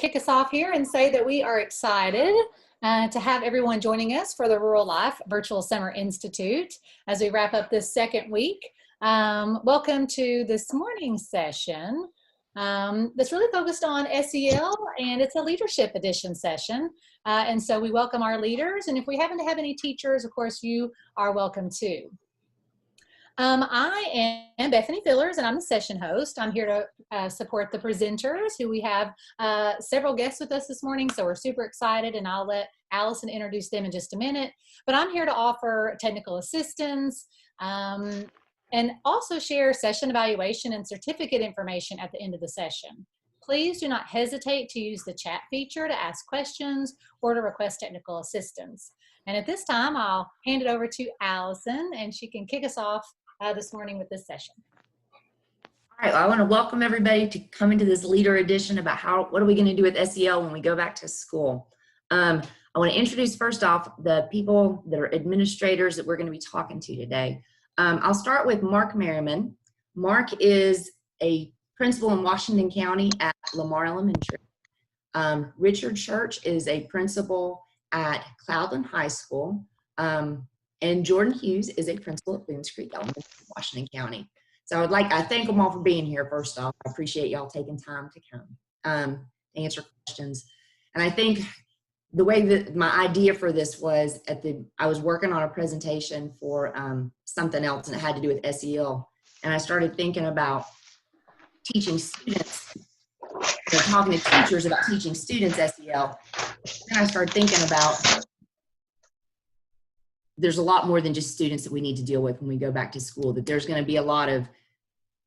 kick us off here and say that we are excited to have everyone joining us for the Rural Life Virtual Summer Institute as we wrap up this second week. Welcome to this morning's session that's really focused on SEL, and it's a leadership edition session. And so we welcome our leaders, and if we happen to have any teachers, of course, you are welcome too. I am Bethany Fillers, and I'm the session host. I'm here to support the presenters, who we have several guests with us this morning, so we're super excited, and I'll let Allison introduce them in just a minute. But I'm here to offer technical assistance and also share session evaluation and certificate information at the end of the session. Please do not hesitate to use the chat feature to ask questions or to request technical assistance. And at this time, I'll hand it over to Allison, and she can kick us off this morning with this session. All right, well, I want to welcome everybody to come into this leader edition about what are we going to do with SEL when we go back to school. I want to introduce first off the people that are administrators that we're going to be talking to today. I'll start with Mark Merriman. Mark is a principal in Washington County at Lamar Elementary. Richard Church is a principal at Cloudland High School. And Jordan Hughes is a principal at Boones Creek Elementary in Washington County. So I thank them all for being here first off. I appreciate y'all taking time to come to answer questions. And I think the way that my idea for this was I was working on a presentation for something else, and it had to do with SEL. And I started thinking about teaching students, talking to teachers about teaching students SEL. And I started thinking about there's a lot more than just students that we need to deal with when we go back to school, that there's going to be a lot of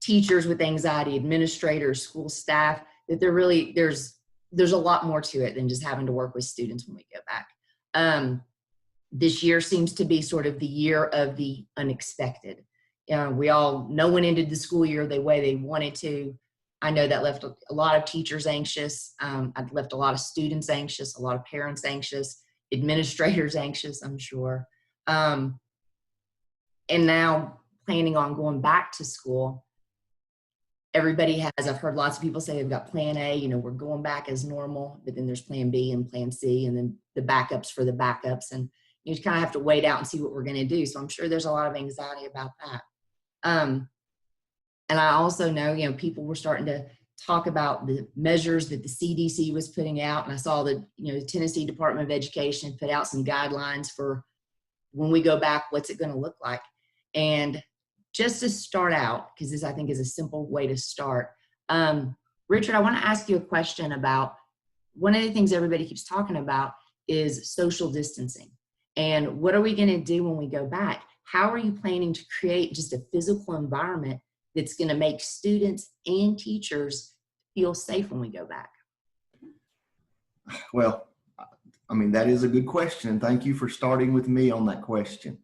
teachers with anxiety, administrators, school staff, that there's a lot more to it than just having to work with students when we go back. This year seems to be sort of the year of the unexpected. No one ended the school year the way they wanted to. I know that left a lot of teachers anxious. I've left a lot of students anxious, a lot of parents anxious, administrators anxious, I'm sure. And now planning on going back to school, everybody has, I've heard lots of people say they've got plan A, we're going back as normal, but then there's plan B and plan C, and then the backups for the backups. And you just kind of have to wait out and see what we're going to do. So I'm sure there's a lot of anxiety about that. And I also know, people were starting to talk about the measures that the CDC was putting out. And I saw that, the Tennessee Department of Education put out some guidelines for when we go back, what's it going to look like? And just to start out, because this I think is a simple way to start, Richard, I want to ask you a question about one of the things everybody keeps talking about is social distancing. And what are we going to do when we go back? How are you planning to create just a physical environment that's going to make students and teachers feel safe when we go back? Well, that is a good question. Thank you for starting with me on that question.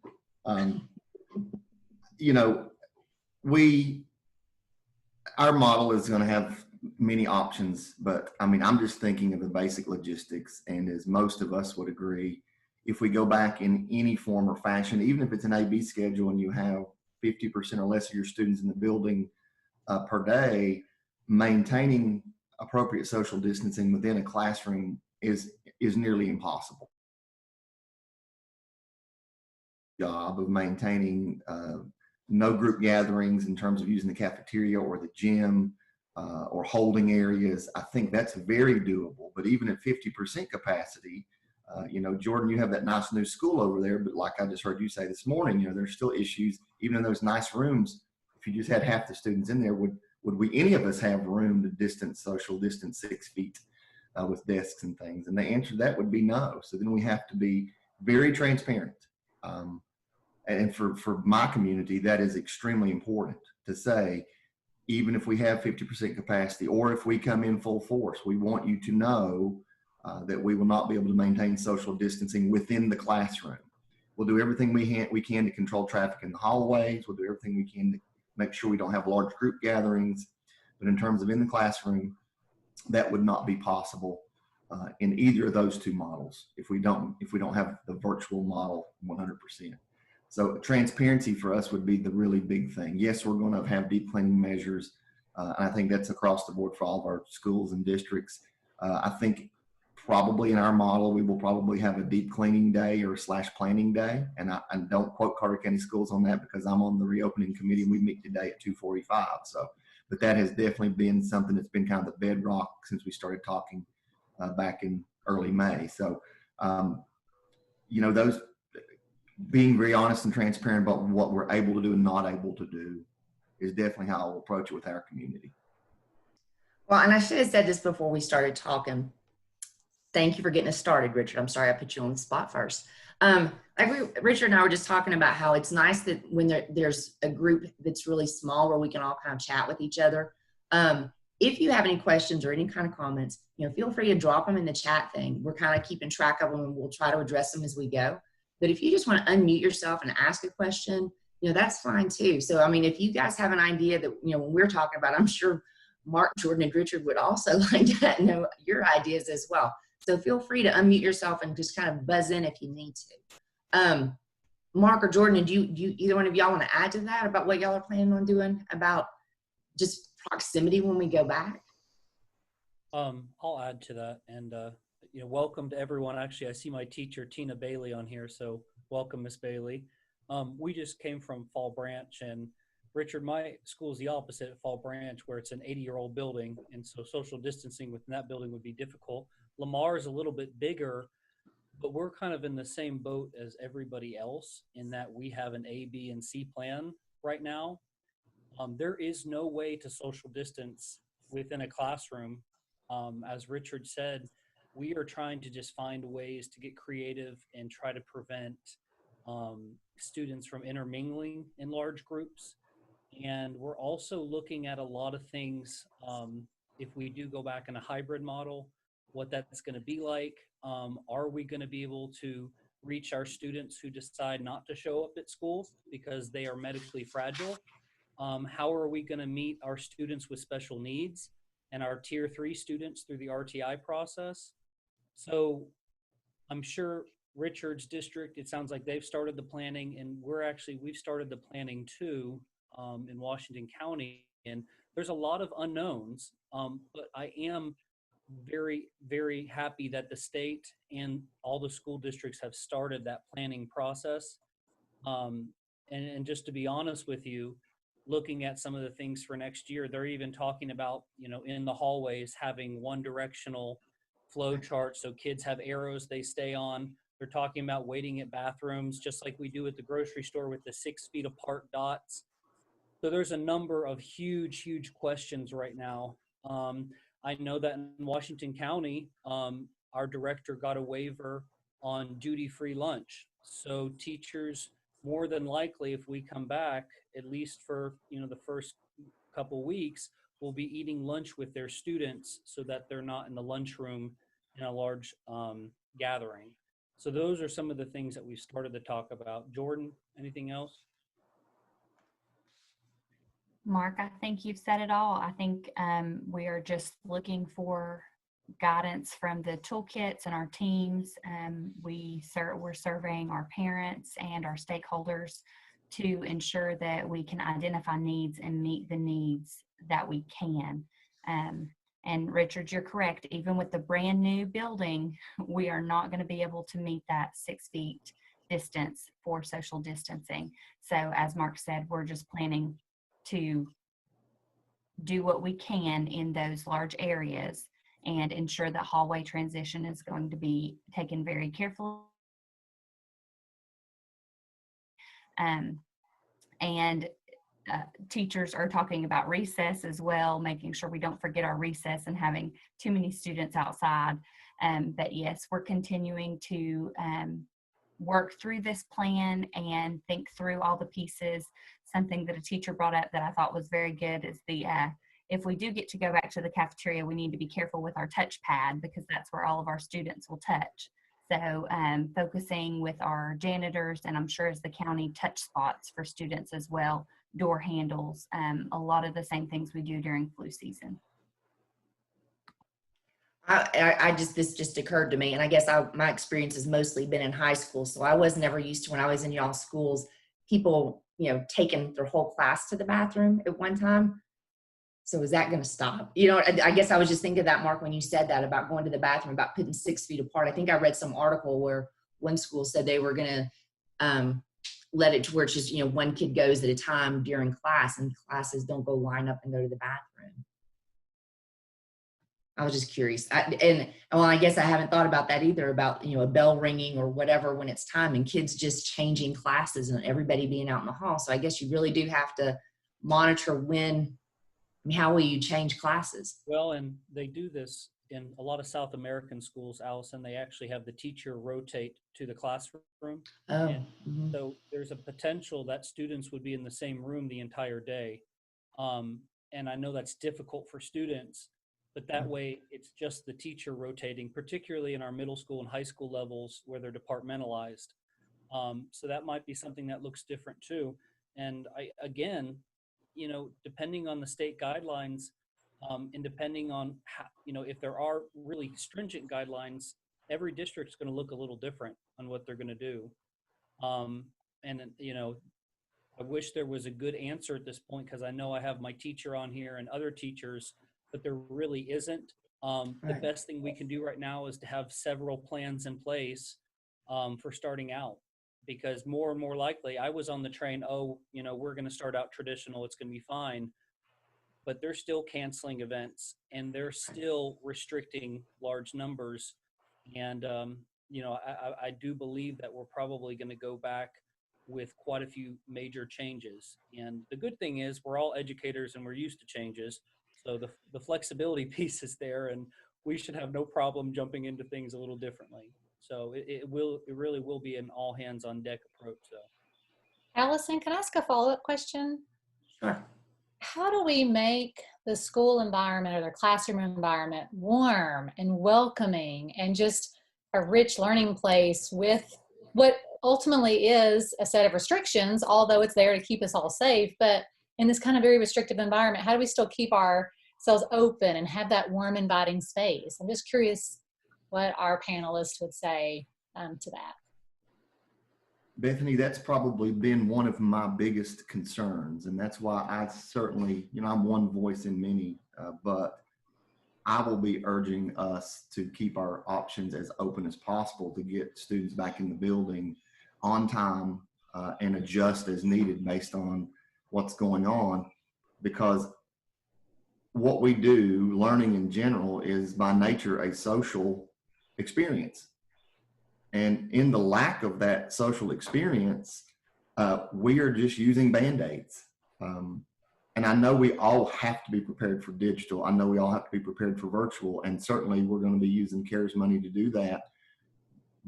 Our model is going to have many options, but I'm just thinking of the basic logistics. And as most of us would agree, if we go back in any form or fashion, even if it's an AB schedule and you have 50% or less of your students in the building per day, maintaining appropriate social distancing within a classroom is nearly impossible. Job of maintaining no group gatherings in terms of using the cafeteria or the gym or holding areas, I think that's very doable. But even at 50% capacity, Jordan, you have that nice new school over there, but like I just heard you say this morning, there's still issues, even in those nice rooms. If you just had half the students in there, would any of us have room to social distance 6 feet with desks and things? And the answer to that would be no. So then we have to be very transparent. And for my community, that is extremely important to say, even if we have 50% capacity, or if we come in full force, we want you to know that we will not be able to maintain social distancing within the classroom. We'll do everything we can to control traffic in the hallways. We'll do everything we can to make sure we don't have large group gatherings. But in terms of in the classroom, that would not be possible in either of those two models if we don't have the virtual model 100%. So transparency for us would be the really big thing. Yes, we're going to have deep cleaning measures. And I think that's across the board for all of our schools and districts. I think probably in our model, we will probably have a deep cleaning day or / planning day. And I don't quote Carter County Schools on that because I'm on the reopening committee and we meet today at 2:45. So, but that has definitely been something that's been kind of the bedrock since we started talking back in early May. So, those being very honest and transparent about what we're able to do and not able to do is definitely how I'll approach it with our community. Well, and I should have said this before we started talking. Thank you for getting us started, Richard. I'm sorry I put you on the spot first. Richard and I were just talking about how it's nice that when there's a group that's really small where we can all kind of chat with each other. If you have any questions or any kind of comments, feel free to drop them in the chat thing. We're kind of keeping track of them and we'll try to address them as we go. But if you just want to unmute yourself and ask a question, that's fine too. So, I mean, if you guys have an idea that, when we're talking about, I'm sure Mark, Jordan, and Richard would also like to know your ideas as well. So feel free to unmute yourself and just kind of buzz in if you need to. Mark or Jordan, do you either one of y'all want to add to that about what y'all are planning on doing about just proximity when we go back? I'll add to that. And, welcome to everyone. Actually, I see my teacher, Tina Bailey, on here. So welcome, Miss Bailey. We just came from Fall Branch, and Richard, my school is the opposite at Fall Branch, where it's an 80-year-old building. And so social distancing within that building would be difficult. Lamar is a little bit bigger, but we're kind of in the same boat as everybody else in that we have an A, B, and C plan right now. There is no way to social distance within a classroom. As Richard said, we are trying to just find ways to get creative and try to prevent students from intermingling in large groups. And we're also looking at a lot of things if we do go back in a hybrid model, what that's going to be like. Are we going to be able to reach our students who decide not to show up at school because they are medically fragile? How are we going to meet our students with special needs and our Tier 3 students through the RTI process? So I'm sure Richard's district, it sounds like they've started the planning, and we've started the planning too in Washington County. And there's a lot of unknowns, but I am very, very happy that the state and all the school districts have started that planning process. And just to be honest with you, looking at some of the things for next year, they're even talking about, in the hallways having one directional flow chart so kids have arrows they stay on. They're talking about waiting at bathrooms, just like we do at the grocery store with the 6 feet apart dots. So there's a number of huge, huge questions right now. I know that in Washington County, our director got a waiver on duty-free lunch. So teachers, more than likely, if we come back, at least for the first couple weeks, will be eating lunch with their students so that they're not in the lunchroom in a large gathering. So those are some of the things that we've started to talk about. Jordan, anything else? Mark, I think you've said it all. I think we are just looking for guidance from the toolkits and our teams. We're surveying our parents and our stakeholders to ensure that we can identify needs and meet the needs that we can. And Richard, you're correct. Even with the brand new building, we are not going to be able to meet that 6 feet distance for social distancing. So as Mark said, we're just planning to do what we can in those large areas and ensure that hallway transition is going to be taken very carefully. Teachers are talking about recess as well, making sure we don't forget our recess and having too many students outside. But yes, we're continuing to work through this plan and think through all the pieces. Something that a teacher brought up that I thought was very good is if we do get to go back to the cafeteria, we need to be careful with our touchpad because that's where all of our students will touch. So focusing with our janitors, and I'm sure as the county, touch spots for students as well, door handles, a lot of the same things we do during flu season. This just occurred to me, and I guess my experience has mostly been in high school, so I was never used to, when I was in y'all schools, people taking their whole class to the bathroom at one time. So is that going to stop? You know, I guess I was just thinking that, Mark, when you said that about going to the bathroom, about putting 6 feet apart. I think I read some article where one school said they were going to let it to where it's just, you know, one kid goes at a time during class, and classes don't go line up and go to the bathroom. I was just curious. I guess I haven't thought about that either, about, you know, a bell ringing or whatever when it's time and kids just changing classes and everybody being out in the hall. So I guess you really do have to monitor when, I mean, how will you change classes? Well, and they do this in a lot of South American schools, Allison. They actually have the teacher rotate to the classroom. Oh, And so there's a potential that students would be in the same room the entire day. And I know that's difficult for students, but that way it's just the teacher rotating, particularly in our middle school and high school levels where they're departmentalized. So that might be something that looks different too. And again, you know, depending on the state guidelines, and depending on how, you know, if there are really stringent guidelines, every district's going to look a little different on what they're going to do. And, you know, I wish there was a good answer at this point, because I know I have my teacher on here and other teachers, but there really isn't. The best thing we can do right now is to have several plans in place for starting out. Because more and more likely, I was on the train, oh, you know, we're going to start out traditional, it's going to be fine. But they're still canceling events, and they're still restricting large numbers. And, you know, I do believe that we're probably going to go back with quite a few major changes. And the good thing is we're all educators and we're used to changes. So the flexibility piece is there, and we should have no problem jumping into things a little differently. So it really will be an all hands on deck approach. So, Allison, can I ask a follow-up question? sure. How do we make the school environment or the classroom environment warm and welcoming and just a rich learning place with what ultimately is a set of restrictions, although it's there to keep us all safe, but in this kind of very restrictive environment, how do we still keep ourselves open and have that warm, inviting space? I'm just curious what our panelists would say to that. Bethany, that's probably been one of my biggest concerns. And that's why I certainly, you know, I'm one voice in many, but I will be urging us to keep our options as open as possible to get students back in the building on time and adjust as needed based on what's going on. Because what we do, learning in general, is by nature a social experience. And in the lack of that social experience, we are just using Band-Aids. And I know we all have to be prepared for digital. I know we all have to be prepared for virtual. And certainly we're going to be using CARES money to do that.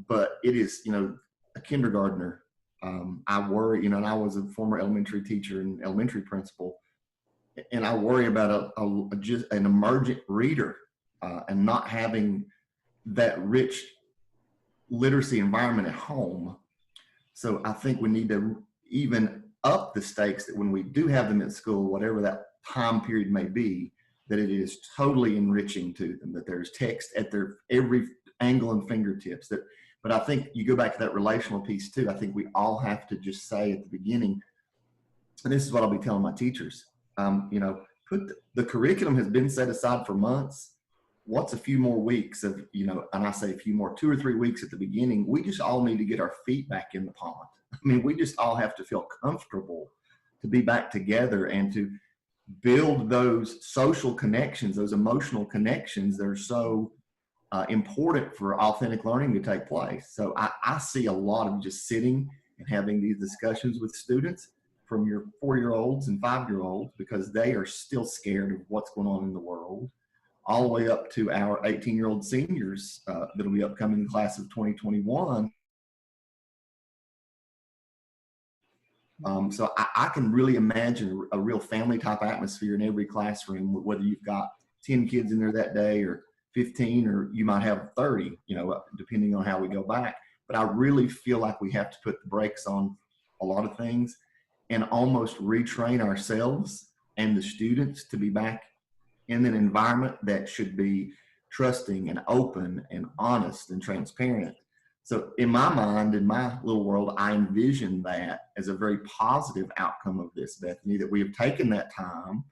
But it is, you know, a kindergartner. I worry, you know, and I was a former elementary teacher and elementary principal. And I worry about just an emergent reader and not having that rich literacy environment at home. So I think we need to even up the stakes that when we do have them at school, whatever that time period may be, that it is totally enriching to them, that there's text at their every angle and fingertips. But I think you go back to that relational piece too. I think we all have to just say at the beginning, and this is what I'll be telling my teachers, you know, the curriculum has been set aside for months. What's a few more weeks of, you know, and I say a few more, 2 or 3 weeks at the beginning, we just all need to get our feet back in the pond. I mean, we just all have to feel comfortable to be back together and to build those social connections, those emotional connections that are so important for authentic learning to take place. So I see a lot of just sitting and having these discussions with students from your 4-year-olds and 5-year-olds, because they are still scared of what's going on in the world, all the way up to our 18-year-old seniors that'll be upcoming in the class of 2021. So I can really imagine a real family type atmosphere in every classroom, whether you've got 10 kids in there that day or 15, or you might have 30, you know, depending on how we go back. But I really feel like we have to put the brakes on a lot of things and almost retrain ourselves and the students to be back in an environment that should be trusting and open and honest and transparent. So in my mind, in my little world, I envision that as a very positive outcome of this, Bethany, that we have taken that time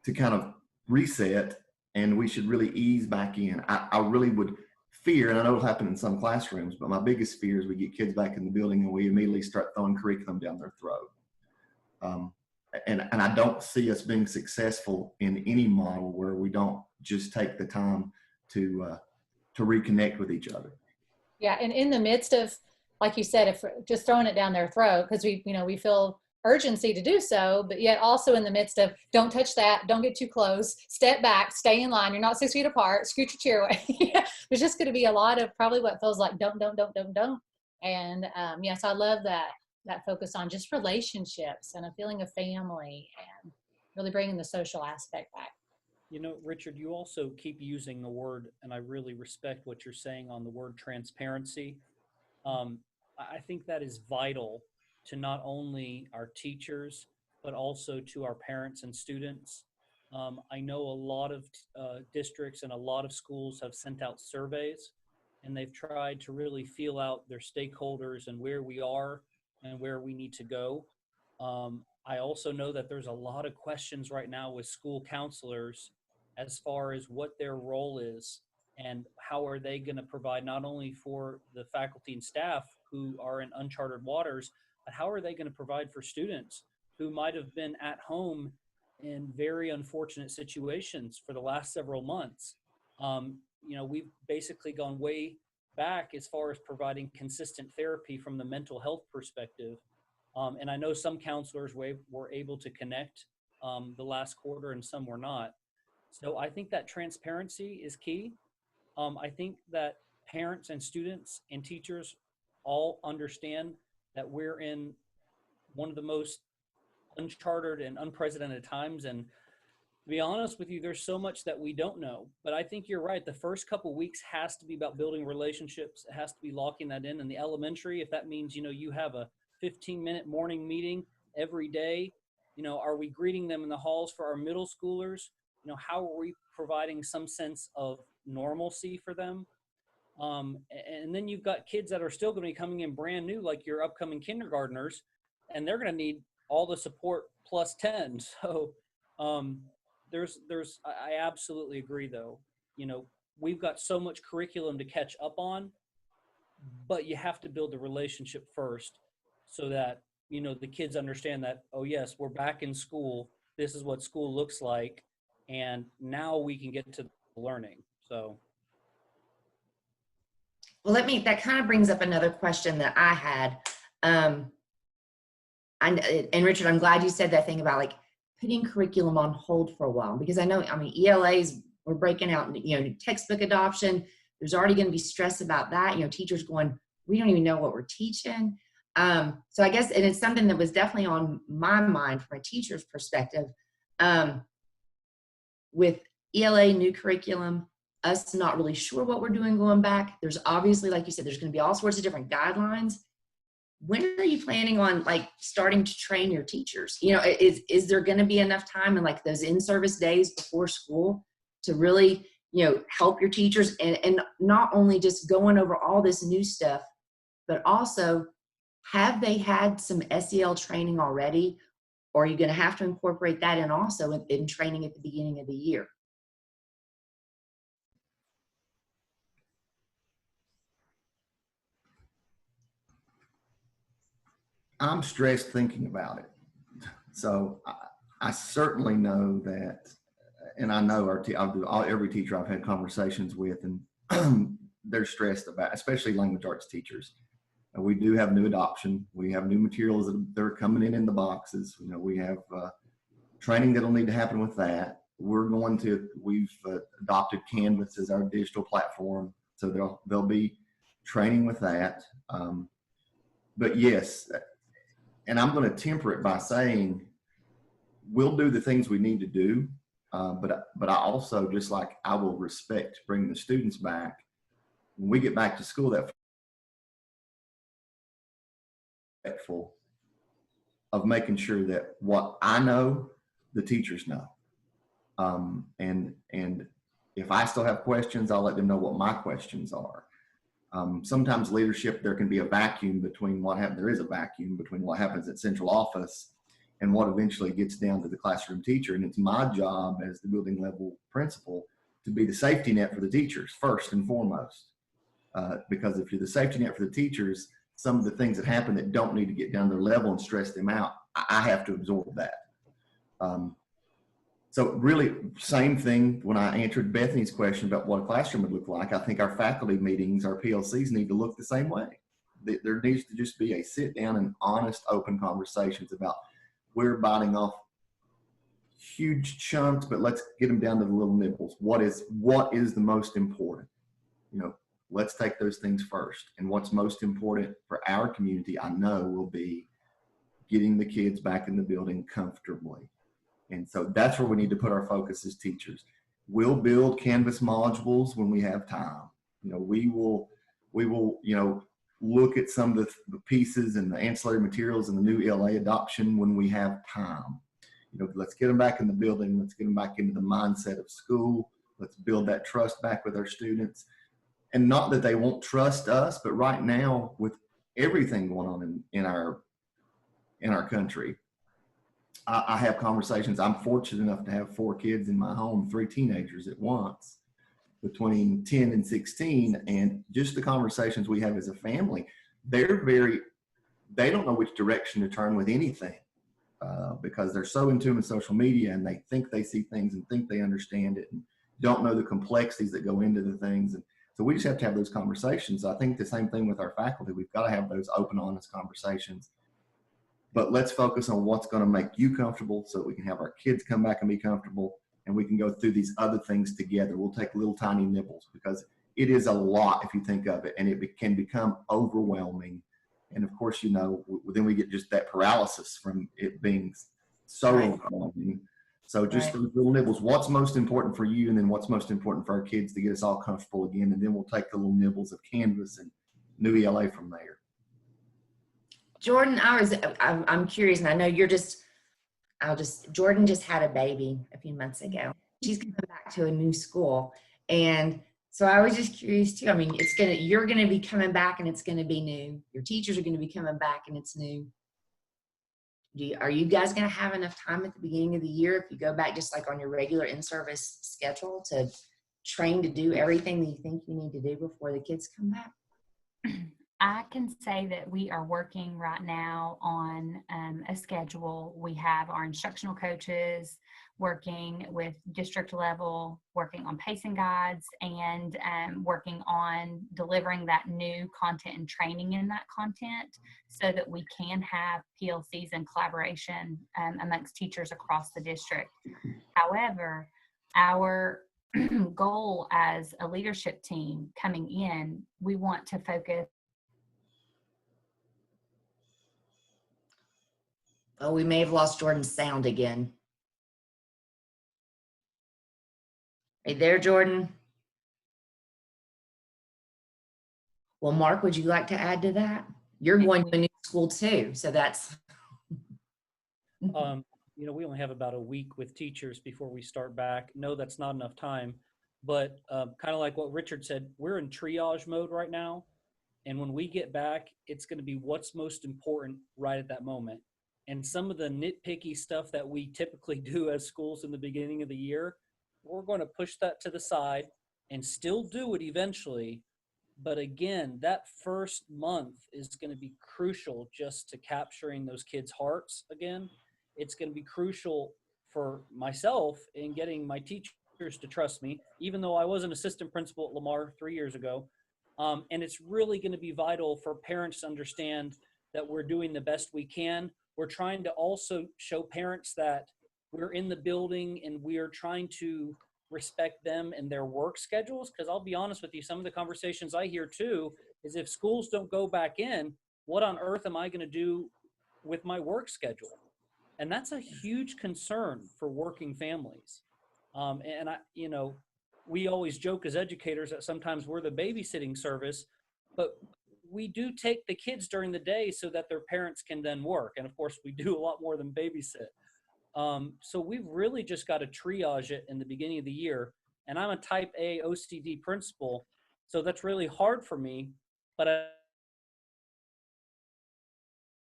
to kind of reset, and we should really ease back in. I really would fear, and I know it'll happen in some classrooms, but my biggest fear is we get kids back in the building and we immediately start throwing curriculum down their throat. And I don't see us being successful in any model where we don't just take the time to reconnect with each other. Yeah, and in the midst of, like you said, if just throwing it down their throat, because we feel urgency to do so, but yet also in the midst of, don't touch that, don't get too close, step back, stay in line, you're not 6 feet apart, scoot your chair away. There's just going to be a lot of probably what feels like don't. And so I love that focus on just relationships and a feeling of family and really bringing the social aspect back. Richard, you also keep using the word, and I really respect what you're saying on the word transparency. I think that is vital to not only our teachers, but also to our parents and students. I know a lot of districts and a lot of schools have sent out surveys, and they've tried to really feel out their stakeholders and where we are and where we need to go. I also know that there's a lot of questions right now with school counselors as far as what their role is and how are they going to provide not only for the faculty and staff who are in uncharted waters, but how are they going to provide for students who might have been at home in very unfortunate situations for the last several months. We've basically gone way back as far as providing consistent therapy from the mental health perspective. And I know some counselors were able to connect the last quarter and some were not. So I think that transparency is key. I think that parents and students and teachers all understand that we're in one of the most uncharted and unprecedented times. And to be honest with you, there's so much that we don't know. But I think you're right. The first couple weeks has to be about building relationships. It has to be locking that in. And the elementary, if that means, you have a 15-minute morning meeting every day, are we greeting them in the halls for our middle schoolers? How are we providing some sense of normalcy for them? And then you've got kids that are still going to be coming in brand new, like your upcoming kindergartners, and they're going to need all the support plus 10. So I absolutely agree though. We've got so much curriculum to catch up on, but you have to build the relationship first so that, the kids understand that, oh yes, we're back in school. This is what school looks like. And now we can get to learning. So. Well, that kind of brings up another question that I had. And Richard, I'm glad you said that thing about like putting curriculum on hold for a while, because ELAs, we're breaking out, textbook adoption. There's already going to be stress about that. Teachers going, we don't even know what we're teaching. So I guess, and it's something that was definitely on my mind from a teacher's perspective. With ELA, new curriculum, us not really sure what we're doing going back. There's obviously, like you said, there's going to be all sorts of different guidelines. When are you planning on starting to train your teachers? Is there going to be enough time in those in-service days before school to really, help your teachers and not only just going over all this new stuff, but also have they had some SEL training already? Or are you going to have to incorporate that in also in training at the beginning of the year? I'm stressed thinking about it. So I certainly know that, and I know every teacher I've had conversations with, and they're stressed about, especially language arts teachers. We do have new adoption. We have new materials that are coming in the boxes. We have training that'll need to happen with that. We've adopted Canvas as our digital platform, so there'll be training with that. But yes, and I'm going to temper it by saying we'll do the things we need to do, but I also, just like I will respect bringing the students back, when we get back to school, that respectful of making sure that what I know, the teachers know. And if I still have questions, I'll let them know what my questions are. Sometimes leadership, there can be a vacuum between there is a vacuum between what happens at central office and what eventually gets down to the classroom teacher. And it's my job as the building level principal to be the safety net for the teachers first and foremost. Because if you're the safety net for the teachers, some of the things that happen that don't need to get down to their level and stress them out, I have to absorb that. So really, same thing when I answered Bethany's question about what a classroom would look like. I think our faculty meetings, our PLCs need to look the same way. There needs to just be a sit down and honest, open conversations about we're biting off huge chunks, but let's get them down to the little nibbles. What is the most important? You know, let's take those things first. And what's most important for our community, I know, will be getting the kids back in the building comfortably. And so that's where we need to put our focus as teachers. We'll build Canvas modules when we have time. You know, we will, you know, look at some of the pieces and the ancillary materials and the new ELA adoption when we have time. You know, let's get them back in the building. Let's get them back into the mindset of school. Let's build that trust back with our students. And not that they won't trust us, but right now with everything going on in our country, I have conversations. I'm fortunate enough to have 4 kids in my home, 3 teenagers at once, between 10 and 16. And just the conversations we have as a family, they don't know which direction to turn with anything because they're so in tune with social media and they think they see things and think they understand it and don't know the complexities that go into the things. And so we just have to have those conversations. I think the same thing with our faculty. We've got to have those open, honest conversations. But let's focus on what's going to make you comfortable so that we can have our kids come back and be comfortable, and we can go through these other things together. We'll take little tiny nibbles because it is a lot if you think of it, and it can become overwhelming. And of course, you know, then we get just that paralysis from it being so overwhelming. So just those little nibbles, what's most important for you, and then what's most important for our kids to get us all comfortable again. And then we'll take the little nibbles of Canvas and new ELA from there. Jordan, I'm curious, and I know Jordan just had a baby a few months ago. She's coming back to a new school. And so I was just curious too. I mean, you're going to be coming back and it's going to be new. Your teachers are going to be coming back and it's new. Are you guys going to have enough time at the beginning of the year, if you go back just like on your regular in-service schedule, to train to do everything that you think you need to do before the kids come back? I can say that we are working right now on a schedule. We have our instructional coaches working with district level, working on pacing guides, and working on delivering that new content and training in that content so that we can have PLCs and collaboration amongst teachers across the district. However, our goal as a leadership team coming in, we want to focus. Oh, we may have lost Jordan's sound again. Are you there, Jordan? Well, Mark, would you like to add to that? You're going to a new school too, so that's. You know, we only have about a week with teachers before we start back. No, that's not enough time, but kind of like what Richard said, we're in triage mode right now. And when we get back, it's going to be what's most important right at that moment. And some of the nitpicky stuff that we typically do as schools in the beginning of the year, we're going to push that to the side and still do it eventually. But again, that first month is going to be crucial just to capturing those kids' hearts again. It's going to be crucial for myself in getting my teachers to trust me, even though I was an assistant principal at Lamar 3 years ago. And it's really going to be vital for parents to understand that we're doing the best we can. We're trying to also show parents that we're in the building and we are trying to respect them and their work schedules. Because I'll be honest with you, some of the conversations I hear too is if schools don't go back in, what on earth am I going to do with my work schedule? And that's a huge concern for working families. And you know, we always joke as educators that sometimes we're the babysitting service, but we do take the kids during the day so that their parents can then work. And of course, we do a lot more than babysit. So we've really just got to triage it in the beginning of the year. And I'm a type A OCD principal, so that's really hard for me. But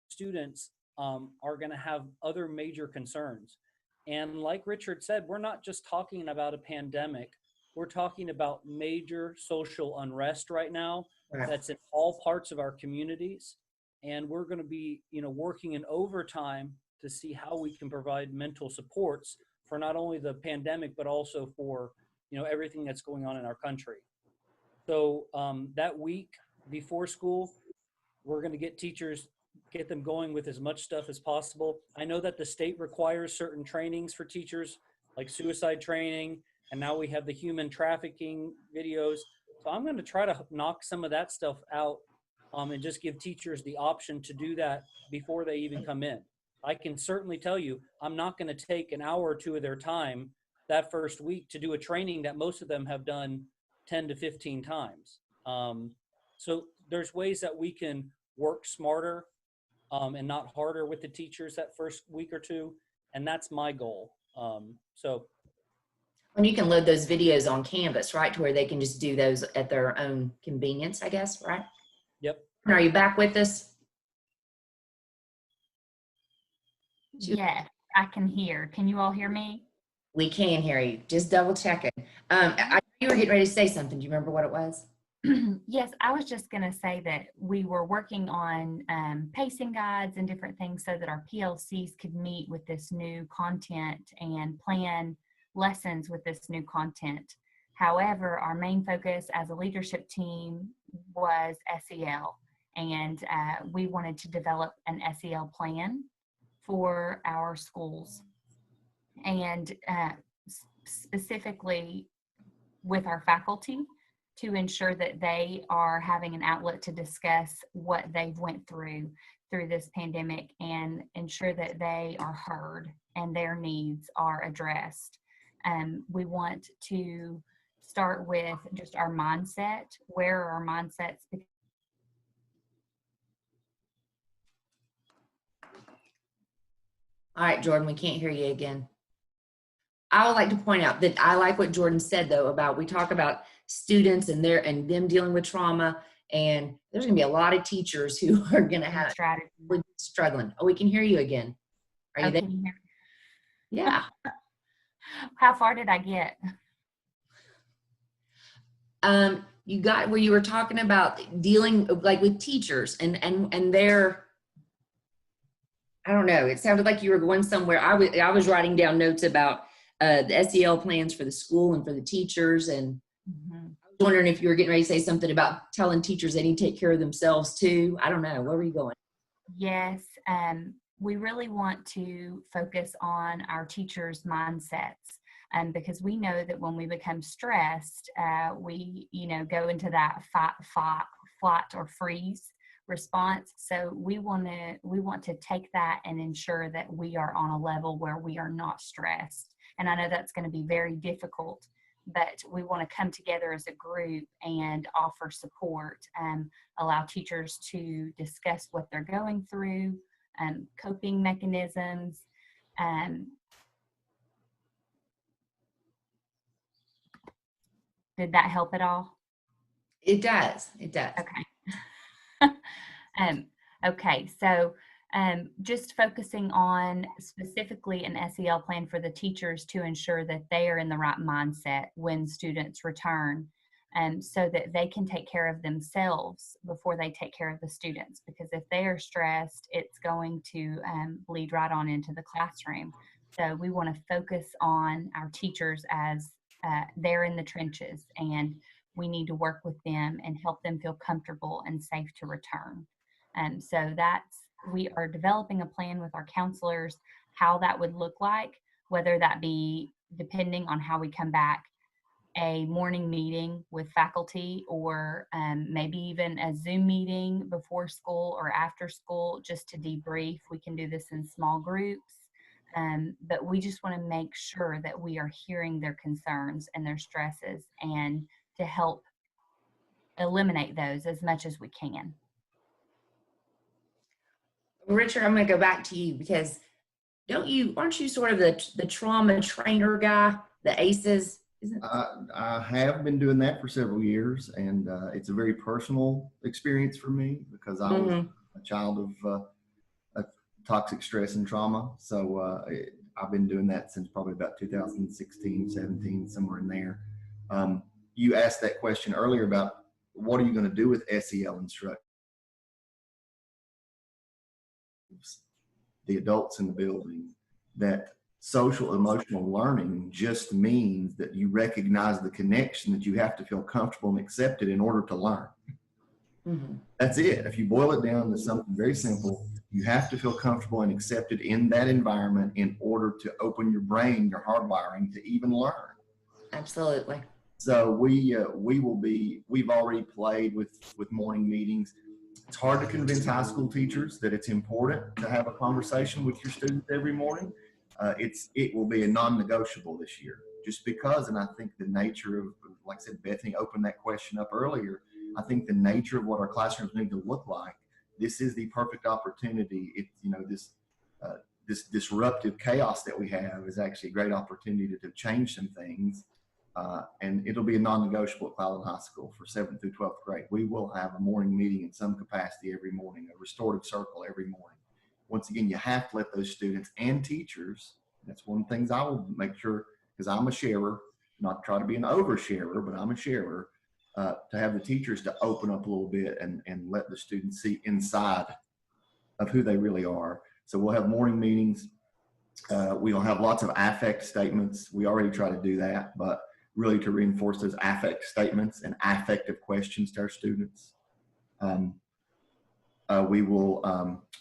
students are going to have other major concerns. And like Richard said, we're not just talking about a pandemic. We're talking about major social unrest right now that's in all parts of our communities. And we're going to be, working in overtime to see how we can provide mental supports for not only the pandemic, but also for, everything that's going on in our country. So that week before school, we're going to get them going with as much stuff as possible. I know that the state requires certain trainings for teachers, like suicide training, and now we have the human trafficking videos. So I'm going to try to knock some of that stuff out and just give teachers the option to do that before they even come in. I can certainly tell you, I'm not going to take an hour or two of their time that first week to do a training that most of them have done 10 to 15 times. So there's ways that we can work smarter and not harder with the teachers that first week or two. And that's my goal. And you can load those videos on Canvas, right? To where they can just do those at their own convenience, I guess, right? Yep. Are you back with us? Yes, I can hear. Can you all hear me? We can hear you. Just double checking. You were getting ready to say something. Do you remember what it was? Yes, I was just going to say that we were working on pacing guides and different things so that our PLCs could meet with this new content and plan lessons with this new content. However, our main focus as a leadership team was SEL, and we wanted to develop an SEL plan for our schools, and specifically with our faculty, to ensure that they are having an outlet to discuss what they've went through this pandemic and ensure that they are heard and their needs are addressed. We want to start with just our mindset. Where are our mindsets? All right, Jordan, we can't hear you again. I would like to point out that I like what Jordan said, though, about we talk about students and them dealing with trauma, and there's going to be a lot of teachers who are going to have struggling. Oh, we can hear you again. Are you there? Can you hear me? Yeah. How far did I get? You got where you were talking about dealing like with teachers and their, I don't know, it sounded like you were going somewhere. I was writing down notes about the SEL plans for the school and for the teachers, and I was wondering if you were getting ready to say something about telling teachers they need to take care of themselves too. I don't know. Where were you going? Yes, we really want to focus on our teachers' mindsets, because we know that when we become stressed, we go into that fight, flight, or freeze response. So we want to take that and ensure that we are on a level where we are not stressed. And I know that's going to be very difficult, but we want to come together as a group and offer support, allow teachers to discuss what they're going through, coping mechanisms. Did that help at all? It does. It does. Okay. Okay, so just focusing on specifically an SEL plan for the teachers to ensure that they are in the right mindset when students return, so that they can take care of themselves before they take care of the students. Because if they are stressed, it's going to bleed right on into the classroom. So we want to focus on our teachers as they're in the trenches, and we need to work with them and help them feel comfortable and safe to return. So we are developing a plan with our counselors, how that would look like, whether that be, depending on how we come back, a morning meeting with faculty, or maybe even a Zoom meeting before school or after school, just to debrief. We can do this in small groups, but we just want to make sure that we are hearing their concerns and their stresses, and to help eliminate those as much as we can. Richard, I'm going to go back to you, because aren't you sort of the trauma trainer guy, the ACEs? I have been doing that for several years, and it's a very personal experience for me, because I was a child of toxic stress and trauma. So I've been doing that since probably about 2016, 17, somewhere in there. You asked that question earlier about what are you going to do with SEL instruction? The adults in the building, that social emotional learning just means that you recognize the connection, that you have to feel comfortable and accepted in order to learn. Mm-hmm. That's it. If you boil it down to something very simple, you have to feel comfortable and accepted in that environment in order to open your brain, your hardwiring to even learn. Absolutely. So we've already played with morning meetings. It's hard to convince high school teachers that it's important to have a conversation with your students every morning. It will be a non-negotiable this year, just because, and I think the nature of, like I said, Bethany opened that question up earlier, I think the nature of what our classrooms need to look like, this is the perfect opportunity. This disruptive chaos that we have is actually a great opportunity to change some things. And it'll be a non-negotiable at Clallan High School for 7th through 12th grade. We will have a morning meeting in some capacity every morning, a restorative circle every morning. Once again, you have to let those students and teachers, that's one of the things I will make sure, because I'm a sharer, not try to be an oversharer, but I'm a sharer, to have the teachers to open up a little bit and let the students see inside of who they really are. So we'll have morning meetings. We'll have lots of affect statements. We already try to do that, but really to reinforce those affect statements and affective questions to our students.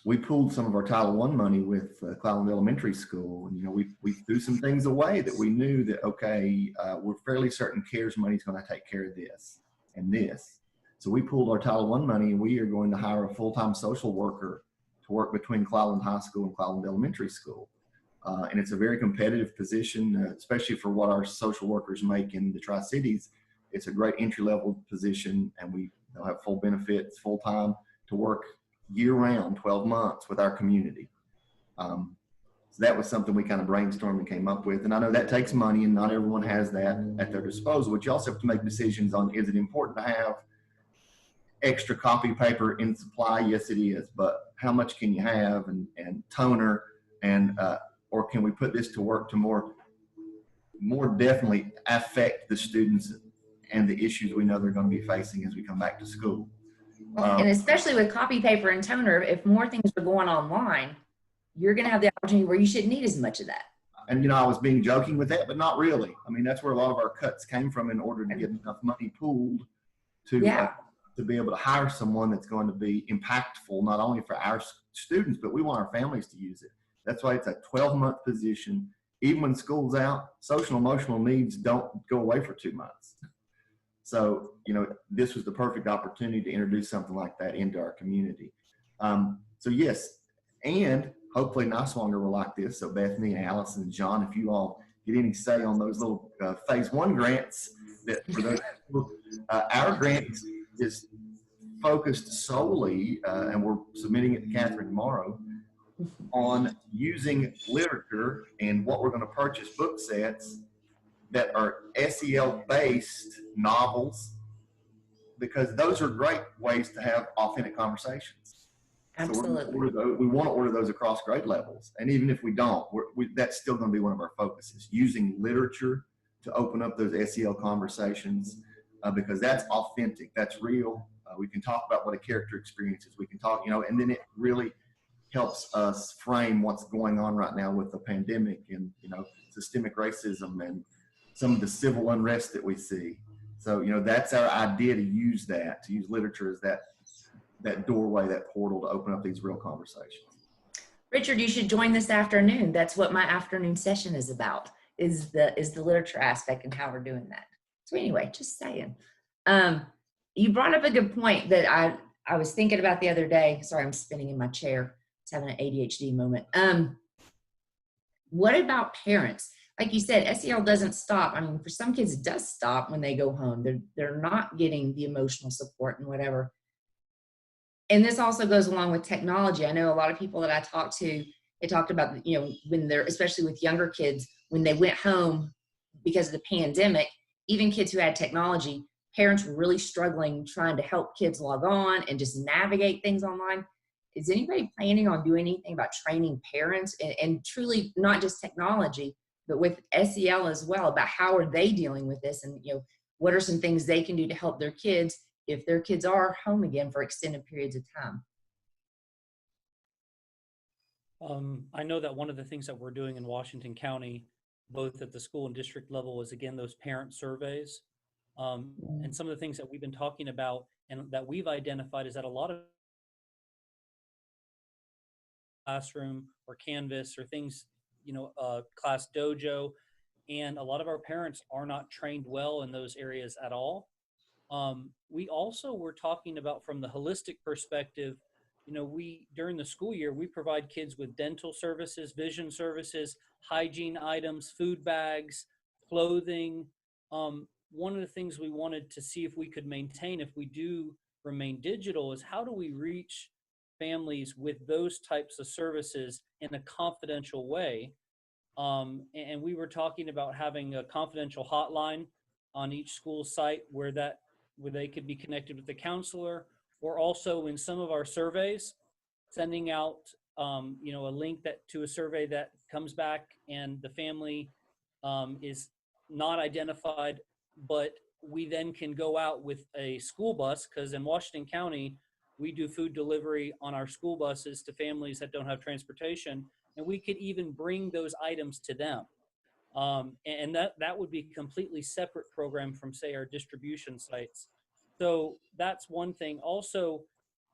We pulled some of our Title I money with Clallan Elementary School, and we threw some things away that we knew that we're fairly certain CARES money is going to take care of this and this. So we pulled our Title I money, and we are going to hire a full-time social worker to work between Clallan High School and Clallan Elementary School. And it's a very competitive position, especially for what our social workers make in the Tri-Cities. It's a great entry-level position, and they'll have full benefits, full-time, to work year-round, 12 months with our community. So that was something we kind of brainstormed and came up with. And I know that takes money, and not everyone has that at their disposal, but you also have to make decisions on, is it important to have extra copy paper in supply? Yes, it is, but how much can you have, and toner, and or can we put this to work to more definitely affect the students and the issues we know they're going to be facing as we come back to school? And especially with copy paper and toner, if more things are going online, you're going to have the opportunity where you shouldn't need as much of that. And, I was being joking with that, but not really. I mean, that's where a lot of our cuts came from in order to get enough money pooled to be able to hire someone that's going to be impactful, not only for our students, but we want our families to use it. That's why it's a 12-month position. Even when school's out, social and emotional needs don't go away for 2 months. So, this was the perfect opportunity to introduce something like that into our community. So yes, and hopefully Niswonger will like this. So Bethany and Allison and John, if you all get any say on those little phase 1 grants, that for those, our grant is focused solely, and we're submitting it to Catherine tomorrow, on using literature and what we're going to purchase book sets that are SEL based novels, because those are great ways to have authentic conversations. Absolutely. So we want to order those across grade levels. And even if we don't, that's still going to be one of our focuses, using literature to open up those SEL conversations, because that's authentic, that's real. We can talk about what a character experience is. We can talk, and then it really helps us frame what's going on right now with the pandemic and, systemic racism and some of the civil unrest that we see. So, that's our idea, to use literature as that doorway, that portal to open up these real conversations. Richard, you should join this afternoon. That's what my afternoon session is about, is the literature aspect and how we're doing that. So anyway, just saying. You brought up a good point that I was thinking about the other day. Sorry, I'm spinning in my chair. It's having an ADHD moment. What about parents? Like you said, SEL doesn't stop. I mean, for some kids, it does stop when they go home. They're not getting the emotional support and whatever. And this also goes along with technology. I know a lot of people that I talked to, they talked about, when they're, especially with younger kids, when they went home because of the pandemic, even kids who had technology, parents were really struggling trying to help kids log on and just navigate things online. is anybody planning on doing anything about training parents and truly not just technology, but with SEL as well, about how are they dealing with this, and what are some things they can do to help their kids if their kids are home again for extended periods of time? I know that one of the things that we're doing in Washington County, both at the school and district level, is again those parent surveys. And some of the things that we've been talking about and that we've identified is that a lot of classroom or Canvas or things, Class Dojo, and a lot of our parents are not trained well in those areas at all. We also were talking about from the holistic perspective, we during the school year, we provide kids with dental services, vision services, hygiene items, food bags, clothing. One of the things we wanted to see if we could maintain, if we do remain digital, is how do we reach families with those types of services in a confidential way. And we were talking about having a confidential hotline on each school site where they could be connected with the counselor, or also in some of our surveys, sending out a link to a survey that comes back and the family is not identified, but we then can go out with a school bus, because in Washington County, we do food delivery on our school buses to families that don't have transportation, and we could even bring those items to them. And that would be a completely separate program from, say, our distribution sites. So that's one thing. Also,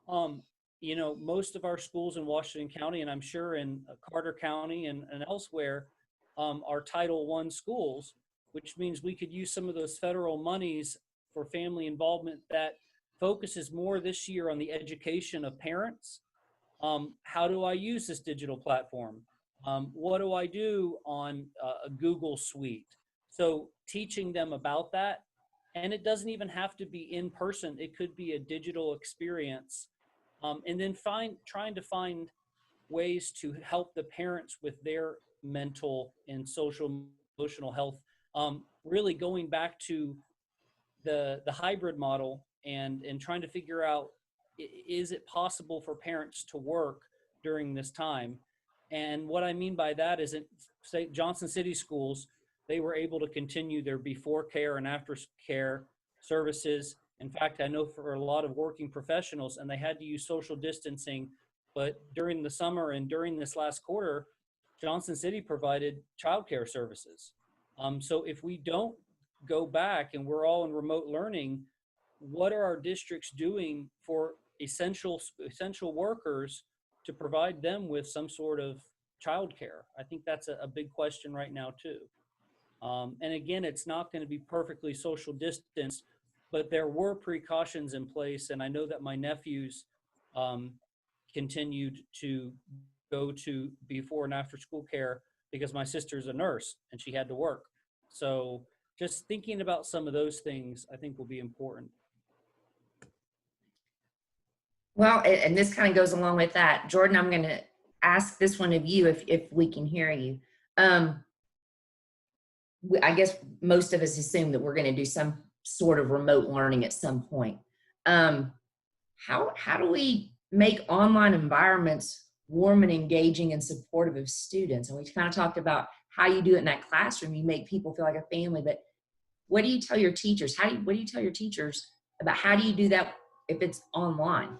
most of our schools in Washington County, and I'm sure in Carter County and elsewhere, are Title I schools, which means we could use some of those federal monies for family involvement that focuses more this year on the education of parents. How do I use this digital platform? What do I do on a Google Suite? So teaching them about that, and it doesn't even have to be in person. It could be a digital experience. And then trying to find ways to help the parents with their mental and social emotional health. Really going back to the hybrid model and trying to figure out, is it possible for parents to work during this time? And what I mean by that is, say, Johnson City schools, they were able to continue their before care and after care services. In fact, I know for a lot of working professionals, and they had to use social distancing, but during the summer and during this last quarter, Johnson City provided childcare services. So if we don't go back and we're all in remote learning, what are our districts doing for essential workers to provide them with some sort of childcare? I think that's a big question right now too. And again, it's not going to be perfectly social distance, but there were precautions in place. And I know that my nephews continued to go to before and after school care because my sister's a nurse and she had to work. So just thinking about some of those things, I think, will be important. Well, and this kind of goes along with that. Jordan, I'm going to ask this one of you if we can hear you. I guess most of us assume that we're going to do some sort of remote learning at some point. How do we make online environments warm and engaging and supportive of students? And we kind of talked about how you do it in that classroom. You make people feel like a family, but what do you tell your teachers? What do you tell your teachers about how do you do that if it's online?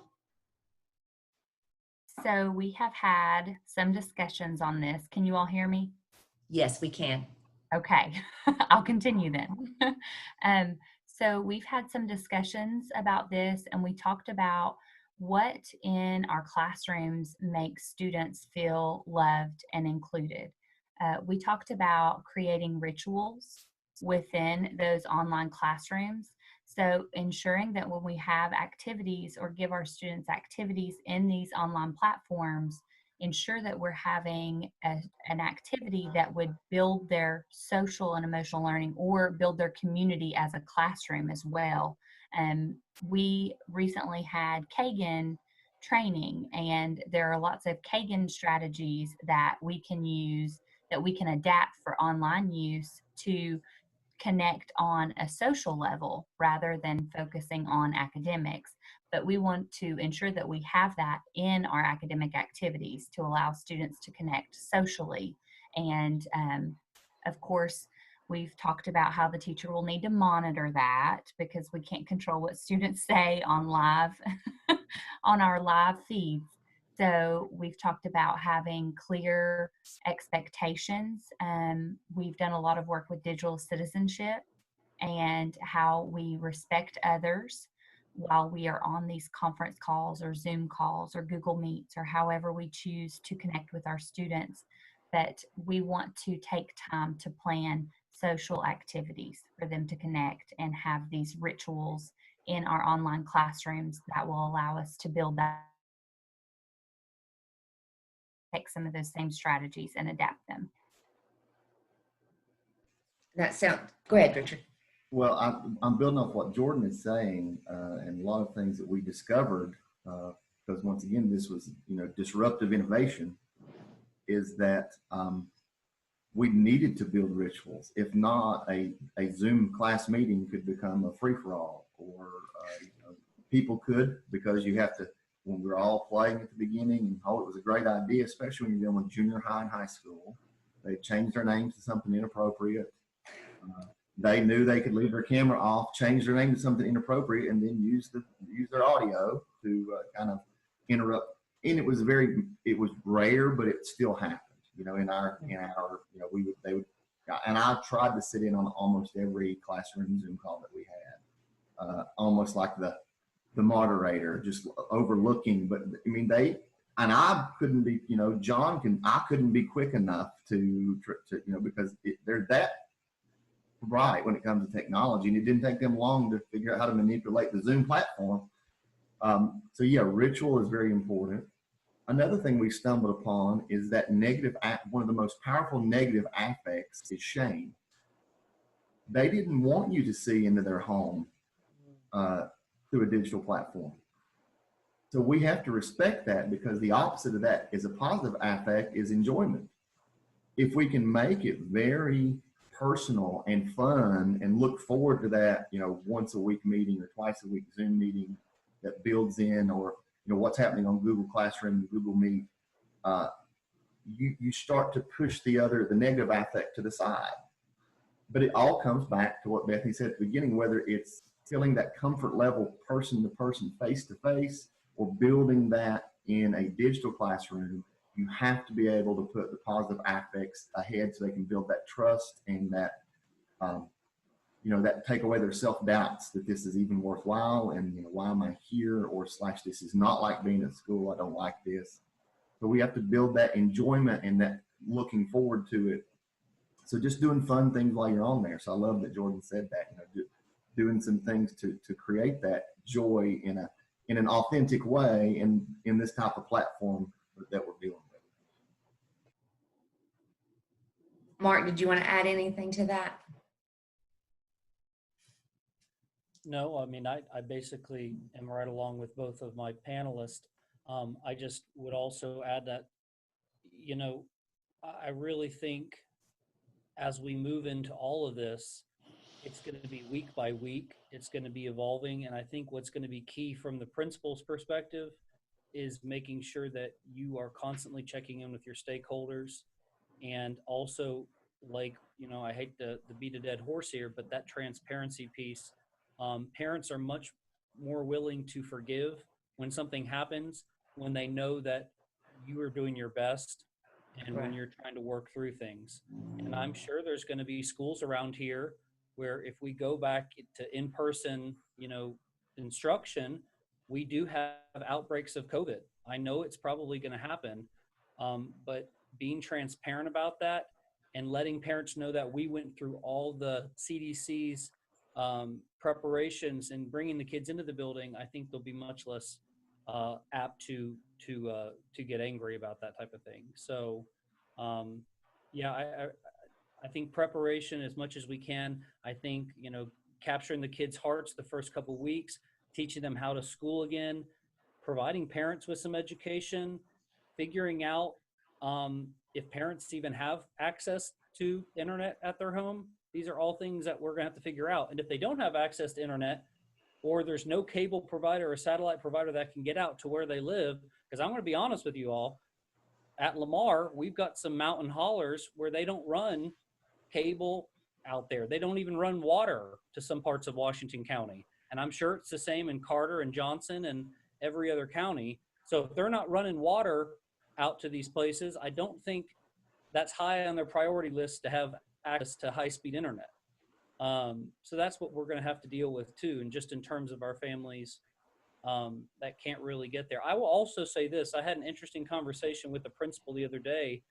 So we have had some discussions on this. Can you all hear me? Yes, we can. Okay, I'll continue then. So we've had some discussions about this, and we talked about what in our classrooms makes students feel loved and included. We talked about creating rituals within those online classrooms. So ensuring that when we have activities or give our students activities in these online platforms, ensure that we're having an activity that would build their social and emotional learning or build their community as a classroom as well. We recently had Kagan training, and there are lots of Kagan strategies that we can use, that we can adapt for online use to connect on a social level rather than focusing on academics. But we want to ensure that we have that in our academic activities to allow students to connect socially. And of course, we've talked about how the teacher will need to monitor that because we can't control what students say on live on our live feeds. So we've talked about having clear expectations. We've done a lot of work with digital citizenship and how we respect others while we are on these conference calls or Zoom calls or Google Meets or however we choose to connect with our students. But we want to take time to plan social activities for them to connect and have these rituals in our online classrooms that will allow us to build that, take some of those same strategies and adapt them. Go ahead, Richard. Well, I'm building off what Jordan is saying, and a lot of things that we discovered, because once again, this was, disruptive innovation, is that we needed to build rituals. If not, a Zoom class meeting could become a free-for-all, or people could, because you have to, when we're all playing at the beginning, and it was a great idea, especially when you're dealing with junior high and high school. They changed their names to something inappropriate. They knew they could leave their camera off, change their name to something inappropriate, and then use their audio to kind of interrupt. And it was rare, but it still happened. In our they would, and I tried to sit in on almost every classroom Zoom call that we had, almost like the moderator, just overlooking. But I mean, I couldn't be, I couldn't be quick enough to because they're that right when it comes to technology, and it didn't take them long to figure out how to manipulate the Zoom platform. So yeah, ritual is very important. Another thing we stumbled upon is that one of the most powerful negative affects is shame. They didn't want you to see into their home through a digital platform. So we have to respect that, because the opposite of that is a positive affect is enjoyment. If we can make it very personal and fun and look forward to that, once a week meeting or twice a week Zoom meeting that builds in, or what's happening on Google Classroom and Google Meet, you start to push the negative affect to the side. But it all comes back to what Bethany said at the beginning, whether it's feeling that comfort level person to person, face to face, or building that in a digital classroom. You have to be able to put the positive affects ahead so they can build that trust and that, that take away their self-doubts that this is even worthwhile, and, why am I here, or / this is not like being at school, I don't like this. So we have to build that enjoyment and that looking forward to it. So just doing fun things while you're on there. So I love that Jordan said that, doing some things to create that joy in an authentic way in this type of platform that we're dealing with. Mark, did you want to add anything to that? No, I mean, I basically am right along with both of my panelists. I just would also add that, I really think as we move into all of this, it's going to be week by week. It's going to be evolving. And I think what's going to be key from the principal's perspective is making sure that you are constantly checking in with your stakeholders. And also, like, I hate to beat a dead horse here, but that transparency piece, parents are much more willing to forgive when something happens, when they know that you are doing your best and when you're trying to work through things. And I'm sure there's going to be schools around here where if we go back to in-person, instruction, we do have outbreaks of COVID. I know it's probably going to happen, but being transparent about that and letting parents know that we went through all the CDC's preparations and bringing the kids into the building, I think they'll be much less apt to get angry about that type of thing. So, I think preparation as much as we can. I think capturing the kids' hearts the first couple of weeks, teaching them how to school again, providing parents with some education, figuring out if parents even have access to internet at their home. These are all things that we're going to have to figure out. And if they don't have access to internet, or there's no cable provider or satellite provider that can get out to where they live, because I'm going to be honest with you all, at Lamar, we've got some mountain hollers where they don't run cable out there. They don't even run water to some parts of Washington County. And I'm sure it's the same in Carter and Johnson and every other county. So if they're not running water out to these places, I don't think that's high on their priority list to have access to high-speed internet. So that's what we're going to have to deal with too. And just in terms of our families that can't really get there. I will also say this. I had an interesting conversation with the principal the other day,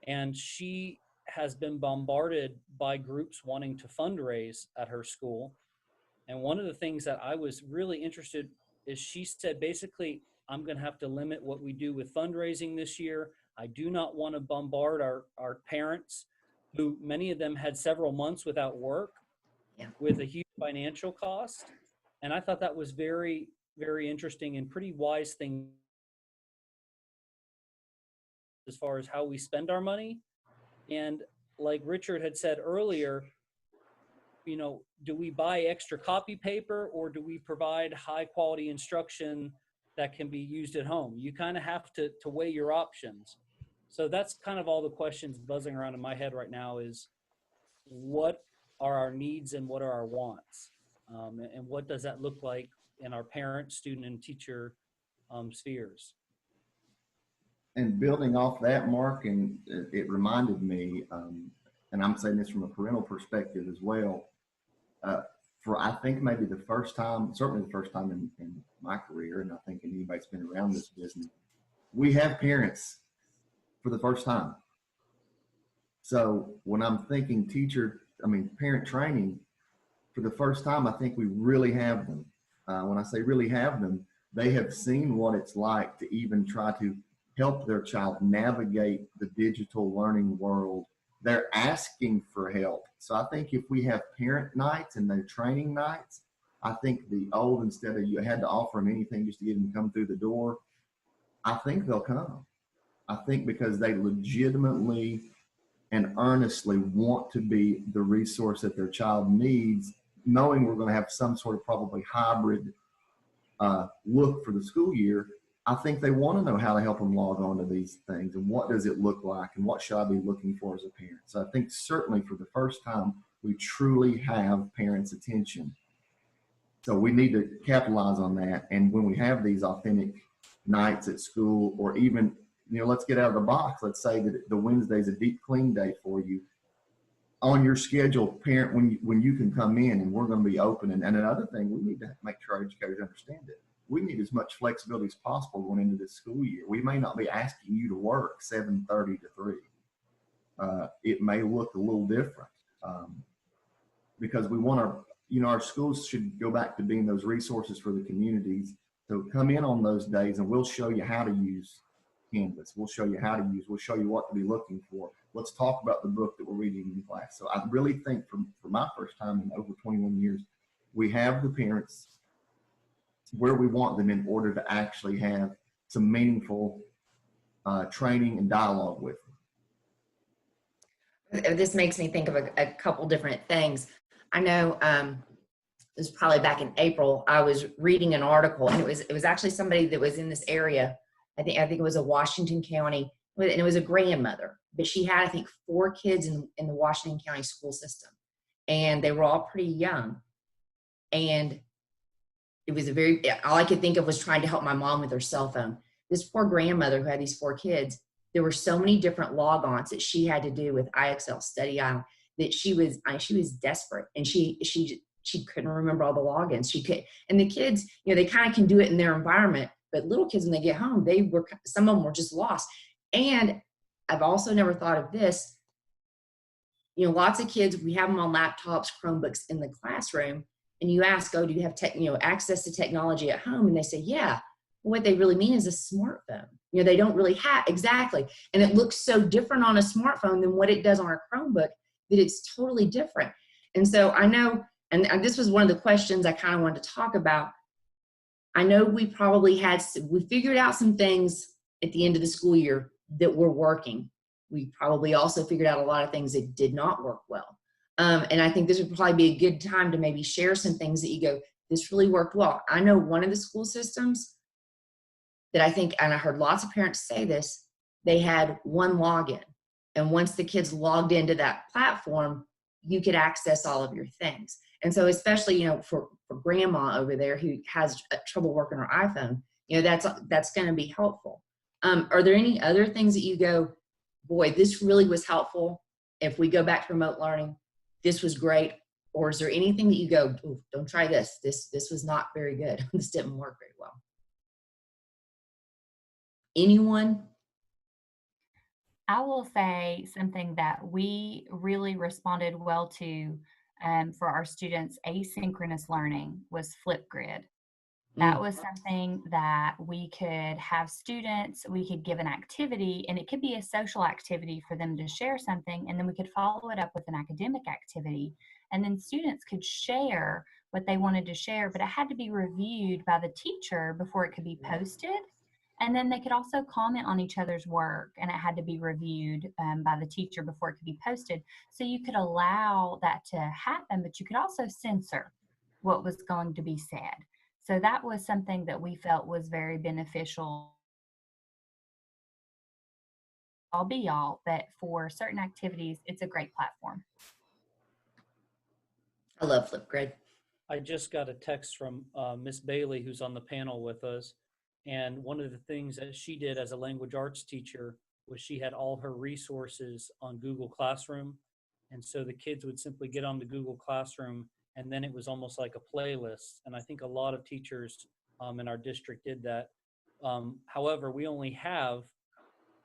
and she has been bombarded by groups wanting to fundraise at her school. And one of the things that I was really interested is she said, basically, I'm going to have to limit what we do with fundraising this year. I do not want to bombard our parents, who many of them had several months without work, with a huge financial cost. And I thought that was very, very interesting and pretty wise thing as far as how we spend our money. And like Richard had said earlier, you know, do we buy extra copy paper, or do we provide high quality instruction that can be used at home? You kind of have to weigh your options. So that's kind of all the questions buzzing around in my head right now is, what are our needs and what are our wants? And what does that look like in our parent, student, and teacher spheres? And building off that, Mark, and it reminded me, and I'm saying this from a parental perspective as well, for I think maybe the first time, certainly the first time in my career, and I think in anybody that's been around this business, we have parents for the first time. So when I'm thinking parent training, for the first time, I think we really have them. When I say really have them, they have seen what it's like to even try to help their child navigate the digital learning world. They're asking for help. So I think if we have parent nights and they're training nights, I think the old, instead of you had to offer them anything just to get them to come through the door, I think they'll come. I think because they legitimately and earnestly want to be the resource that their child needs, knowing we're going to have some sort of probably hybrid look for the school year. I think they want to know how to help them log on to these things and what does it look like and what should I be looking for as a parent. So I think certainly for the first time, we truly have parents' attention. So we need to capitalize on that. And when we have these authentic nights at school, or even, you know, let's get out of the box. Let's say that the Wednesday is a deep clean day for you. On your schedule, parent, when you can come in and we're going to be open. And another thing, we need to make sure our educators understand it. We need as much flexibility as possible going into this school year. We may not be asking you to work 7:30 to 3. It may look a little different because we want our schools should go back to being those resources for the communities. So come in on those days and we'll show you how to use Canvas. We'll show you how to use, we'll show you what to be looking for. Let's talk about the book that we're reading in class. So I really think for my first time in over 21 years, we have the parents where we want them in order to actually have some meaningful training and dialogue with them. This makes me think of a couple different things. I know it was probably back in April, I was reading an article, and it was actually somebody that was in this area. I think it was a Washington County, and it was a grandmother, but she had, I think, 4 kids in the Washington County school system, and they were all pretty young. And it was all I could think of was trying to help my mom with her cell phone. This poor grandmother who had these 4 kids, there were so many different logons that she had to do with IXL Study Island that she was desperate, and she couldn't remember all the logins. She could, and the kids, you know, they kind of can do it in their environment, but little kids, when they get home, some of them were just lost. And I've also never thought of this. You know, lots of kids, we have them on laptops, Chromebooks in the classroom, and you ask, do you have access to technology at home? And they say, yeah. What they really mean is a smartphone. You know, they don't really have, exactly. And it looks so different on a smartphone than what it does on a Chromebook that it's totally different. And so I know, and this was one of the questions I kind of wanted to talk about. I know we figured out some things at the end of the school year that were working. We probably also figured out a lot of things that did not work well. And I think this would probably be a good time to maybe share some things that you go, this really worked well. I know one of the school systems that I think, and I heard lots of parents say this, they had one login. And once the kids logged into that platform, you could access all of your things. And so especially, you know, for grandma over there who has trouble working her iPhone, you know, that's going to be helpful. Are there any other things that you go, boy, this really was helpful? If we go back to remote learning, this was great. Or is there anything that you go, don't try this. This was not very good. This didn't work very well. Anyone? I will say something that we really responded well to for our students' asynchronous learning was Flipgrid. That was something that we could have students, we could give an activity, and it could be a social activity for them to share something, and then we could follow it up with an academic activity. And then students could share what they wanted to share, but it had to be reviewed by the teacher before it could be posted. And then they could also comment on each other's work, and it had to be reviewed by the teacher before it could be posted. So you could allow that to happen, but you could also censor what was going to be said. So that was something that we felt was very beneficial. All be all, but for certain activities, it's a great platform. I love Flipgrid. I just got a text from Miss Bailey, who's on the panel with us. And one of the things that she did as a language arts teacher was she had all her resources on Google Classroom. And so the kids would simply get on the Google Classroom, and then it was almost like a playlist. And I think a lot of teachers in our district did that. However, we only have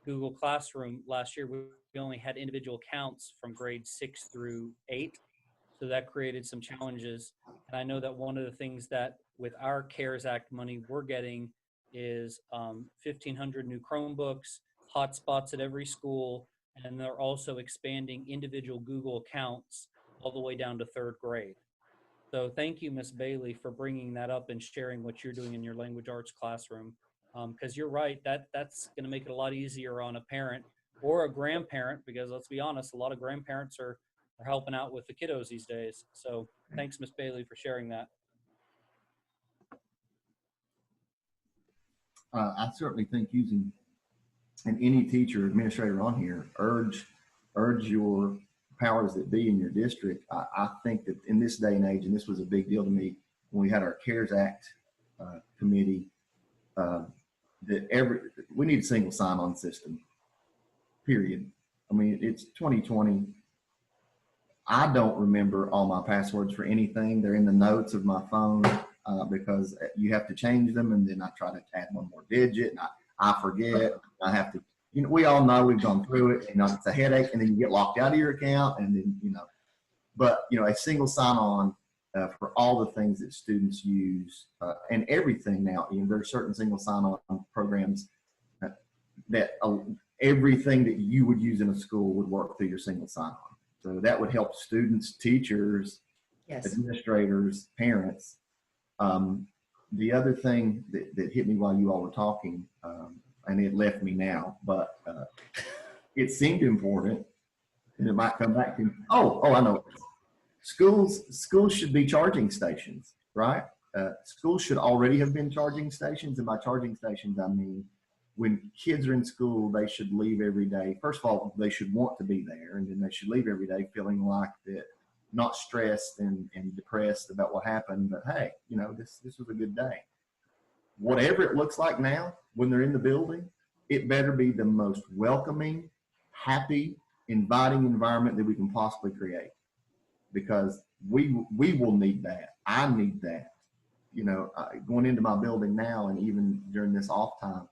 Google Classroom last year. We only had individual accounts from grades 6 through 8. So that created some challenges. And I know that one of the things that with our CARES Act money we're getting is 1,500 new Chromebooks, hotspots at every school, and they're also expanding individual Google accounts all the way down to 3rd grade. So thank you, Ms. Bailey, for bringing that up and sharing what you're doing in your language arts classroom. Because you're right, that's going to make it a lot easier on a parent or a grandparent, because let's be honest, a lot of grandparents are helping out with the kiddos these days. So thanks, Ms. Bailey, for sharing that. I certainly think using, and any teacher, administrator on here, urge your powers that be in your district. I think that in this day and age, and this was a big deal to me when we had our CARES Act committee, that we need a single sign-on system, period. I mean, it's 2020. I don't remember all my passwords for anything. They're in the notes of my phone because you have to change them, and then I try to add one more digit, and I forget. I have to, you know, we all know, we've gone through it, and it's a headache, and then you get locked out of your account, and then, you know, but, you know, a single sign-on for all the things that students use and everything now. You know, there are certain single sign-on programs that everything that you would use in a school would work through your single sign-on. So that would help students, teachers, Yes. administrators, parents. The other thing that hit me while you all were talking, and it left me now, but it seemed important, and it might come back to, I know. Schools should be charging stations, right? Schools should already have been charging stations, and by charging stations, I mean, when kids are in school, they should leave every day. First of all, they should want to be there, and then they should leave every day feeling like that, not stressed and depressed about what happened, but hey, you know, this was a good day. Whatever it looks like now, when they're in the building, it better be the most welcoming, happy, inviting environment that we can possibly create, because we will need that. I need that. You know, going into my building now, and even during this off time,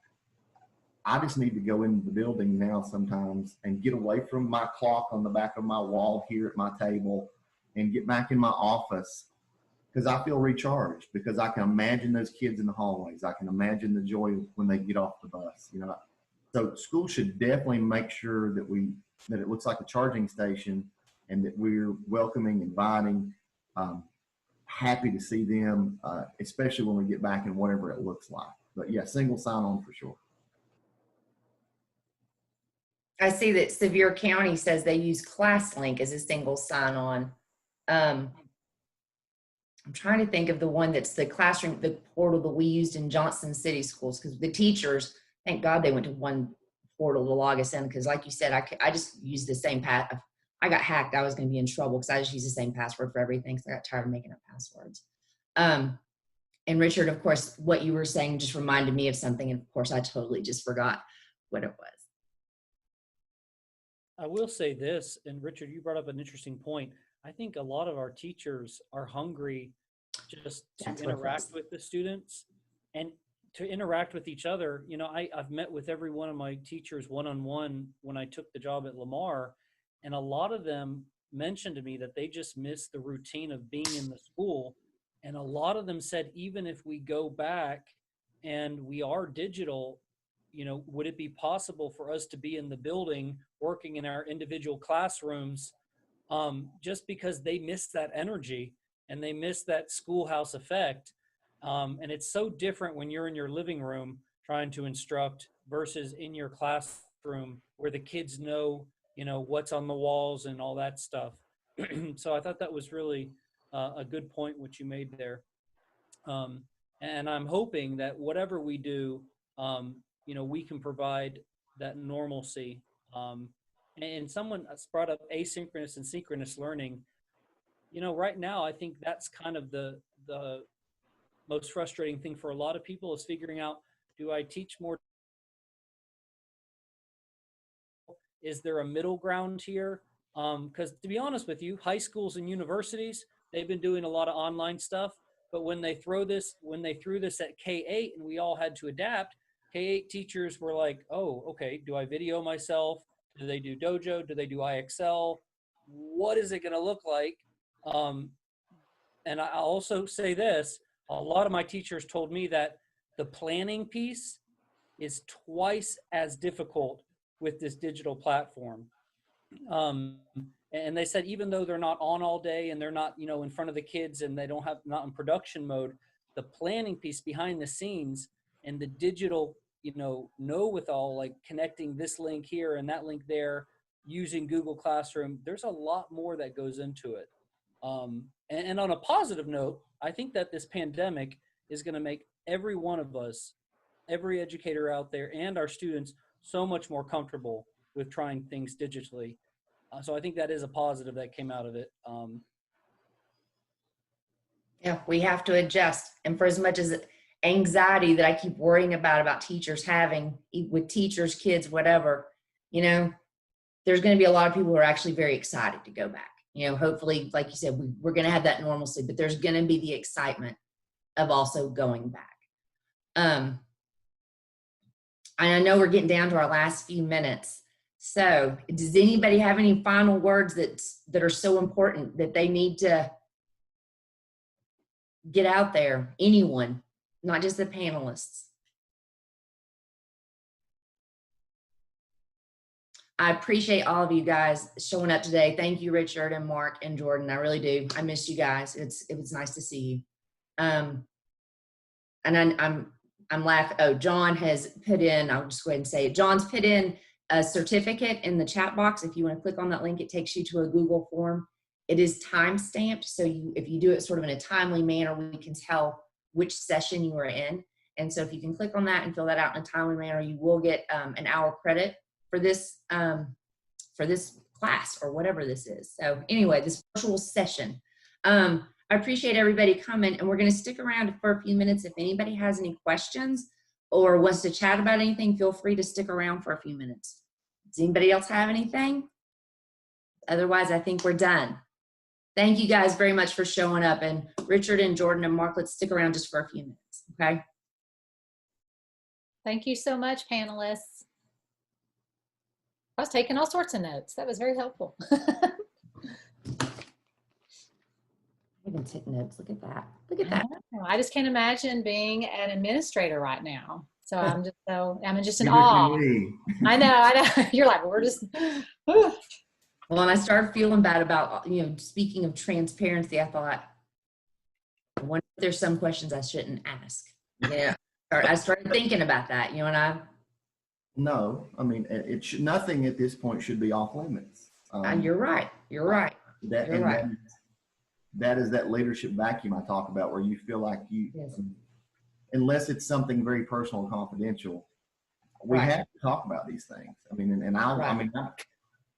I just need to go into the building now sometimes and get away from my clock on the back of my wall here at my table and get back in my office, because I feel recharged, because I can imagine those kids in the hallways. I can imagine the joy when they get off the bus, you know. So school should definitely make sure that it looks like a charging station, and that we're welcoming, inviting, happy to see them, especially when we get back in whatever it looks like. But yeah, single sign-on for sure. I see that Sevier County says they use ClassLink as a single sign-on. I'm trying to think of the one that's the classroom, the portal that we used in Johnson City schools, because the teachers, thank God they went to one portal to log us in, because like you said, I just used the same I got hacked. I was going to be in trouble because I just used the same password for everything, so I got tired of making up passwords. And Richard, of course, what you were saying just reminded me of something, and of course, I totally just forgot what it was. I will say this, and Richard, you brought up an interesting point. I think a lot of our teachers are hungry just to interact with the students and to interact with each other. You know, I've met with every one of my teachers one-on-one when I took the job at Lamar, and a lot of them mentioned to me that they just miss the routine of being in the school. And a lot of them said, even if we go back and we are digital, you know, would it be possible for us to be in the building working in our individual classrooms, just because they miss that energy and they miss that schoolhouse effect. And it's so different when you're in your living room trying to instruct versus in your classroom where the kids know, you know, what's on the walls and all that stuff. So I thought that was really a good point which you made there. And I'm hoping that whatever we do, you know, we can provide that normalcy. And someone brought up asynchronous and synchronous learning. You know, right now, I think that's kind of the most frustrating thing for a lot of people is figuring out, do I teach more? Is there a middle ground here? Because to be honest with you, high schools and universities, they've been doing a lot of online stuff. But when they threw this at K-8 and we all had to adapt, K-8 teachers were like, oh, okay, do I video myself? Do they do Dojo? Do they do IXL? What is it going to look like? And I'll also say this, a lot of my teachers told me that the planning piece is twice as difficult with this digital platform. And they said, even though they're not on all day and they're not, you know, in front of the kids and they don't have, not in production mode, the planning piece behind the scenes and the digital, you know with all, like connecting this link here and that link there using Google Classroom, there's a lot more that goes into it. And on a positive note, I think that this pandemic is going to make every one of us, every educator out there and our students so much more comfortable with trying things digitally. So I think that is a positive that came out of it. Yeah, we have to adjust. And for as much as anxiety that I keep worrying about teachers having with teachers, kids, whatever, you know, there's going to be a lot of people who are actually very excited to go back. You know, hopefully, like you said, we're going to have that normalcy, but there's going to be the excitement of also going back. And I know we're getting down to our last few minutes. So does anybody have any final words that are so important that they need to get out there? Anyone, not just the panelists. I appreciate all of you guys showing up today. Thank you, Richard and Mark and Jordan. I really do. I miss you guys. It was nice to see you. And I'm laughing. Oh, John has put in, I'll just go ahead and say it. John's put in a certificate in the chat box. If you want to click on that link, it takes you to a Google form. It is time stamped. So if you do it sort of in a timely manner, we can tell which session you are in. And so if you can click on that and fill that out in a timely manner, you will get an hour credit for this class or whatever this is. So anyway, this virtual session. I appreciate everybody coming, and we're going to stick around for a few minutes. If anybody has any questions or wants to chat about anything, feel free to stick around for a few minutes. Does anybody else have anything? Otherwise, I think we're done. Thank you guys very much for showing up. And Richard and Jordan and Mark, let's stick around just for a few minutes, okay? Thank you so much, panelists. I was taking all sorts of notes. That was very helpful. I even took notes. Look at that. Look at that. I just can't imagine being an administrator right now. So I'm just in awe. I know. You're like, we're just. Well, and I started feeling bad about, you know, speaking of transparency, I thought, I wonder if there's some questions I shouldn't ask. Yeah. I started thinking about that, you know, and No, I mean, it should, nothing at this point should be off limits. You're right. You're right. That, You're and right. that is that leadership vacuum I talk about, where you feel like you, Yes. unless it's something very personal and confidential, we Right. have to talk about these things. I mean, and I Right. mean,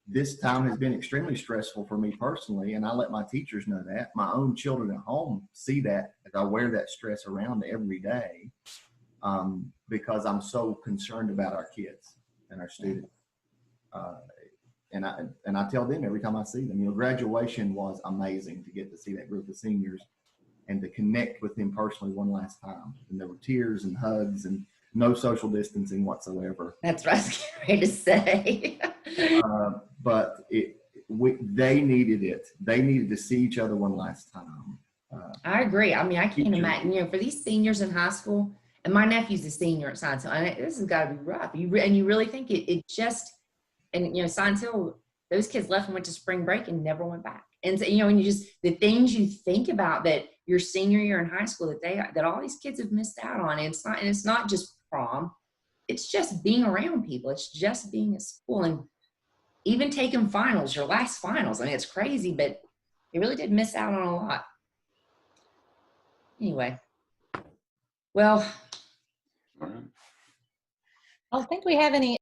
this time has been extremely stressful for me personally, and I let my teachers know that. My own children at home see that as I wear that stress around every day, because I'm so concerned about our kids and our students. And I tell them every time I see them, you know, graduation was amazing to get to see that group of seniors and to connect with them personally one last time. And there were tears and hugs and no social distancing whatsoever. That's what I was getting ready to say. But they needed it. They needed to see each other one last time. I agree. I mean, I can't imagine, you know, for these seniors in high school, and my nephew's a senior at Science Hill, and this has got to be rough. And you really think it just, and, you know, Science Hill, those kids left and went to spring break and never went back. And so, you know, and you just, the things you think about that your senior year in high school that all these kids have missed out on. And it's not just prom. It's just being around people. It's just being at school and even taking finals, your last finals. I mean, it's crazy, but they really did miss out on a lot. Anyway, well, I don't think we have any